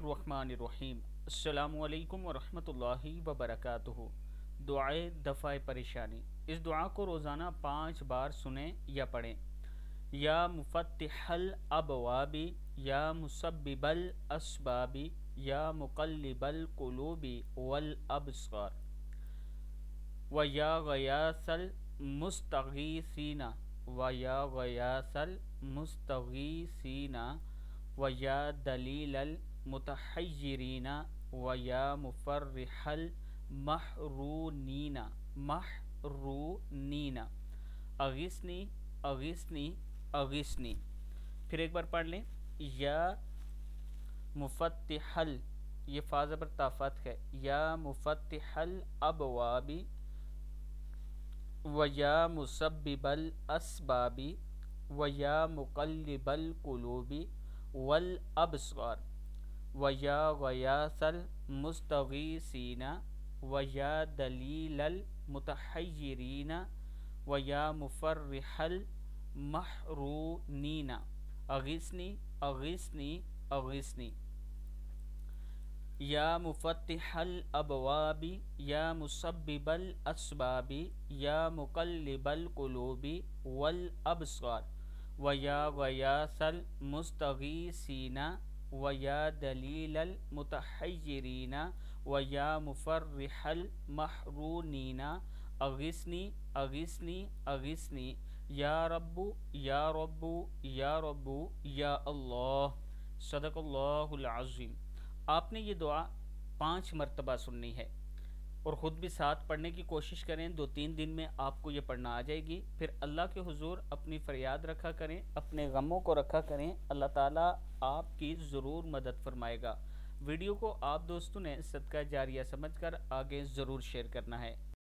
बिस्मिल्लाहिर्रहमानिर्रहीम। अस्सलामु अलैकुम वरहमतुल्लाहि वबरकातुहू। दुआए दफ़ाए परेशानी। इस दुआ को रोज़ाना 5 बार सुने या पढ़ें। या मुफ़त्तिहल अबवाबी, या मुसब्बिबल अस्बाबी, या मुक़ल्लिबल क़ुलूबि वल अबसार, व या गयासल मुस्तगीसीना, व या गयासल मुस्तगीसीना, व या दलीलल मुतहय्यिरीना, व या मुफर्रिहल महरूनीना अगिस्नी अगिस्नी अगिस्नी। फिर एक बार पढ़ लें। या मुफत्तिहल, ये फा ज़बर ता फतह है। या मुफत्तिहल अबवाबी, व या मुसब्बिबल अस्बाबी, व या मुक़ल्लिबल क़ुलूबि वल अबसार, व या गयासल मुस्तगीसीना, व या दलीलल मुतहय्यिरीना, व या मुफर्रिहल महरूनीना अगिस्नी अगिस्नी अगिस्नी। या मुफत्तिहल अबवाबी, या मुसब्बिबल अस्बाबी, या मुक़ल्लिबल क़ुलूबि वल अबसार, व या गयासल मुस्तगीसीना, व या दलीलल मुतहय्यिरीना, व या मुफर्रिहल महरूनीना अगिस्नी अगिस्नी अगिस्नी। या रब्बु या रब्बु या रब्बु या अल्लाह। सदक़ल्लाहुल अज़ीम। आपने ये दुआ 5 मरतबा सुननी है और ख़ुद भी साथ पढ़ने की कोशिश करें। 2-3 दिन में आपको ये पढ़ना आ जाएगी। फिर अल्लाह के हुजूर अपनी फ़रियाद रखा करें, अपने गमों को रखा करें। अल्लाह ताला आपकी ज़रूर मदद फरमाएगा। वीडियो को आप दोस्तों ने सदका जारिया समझकर आगे ज़रूर शेयर करना है।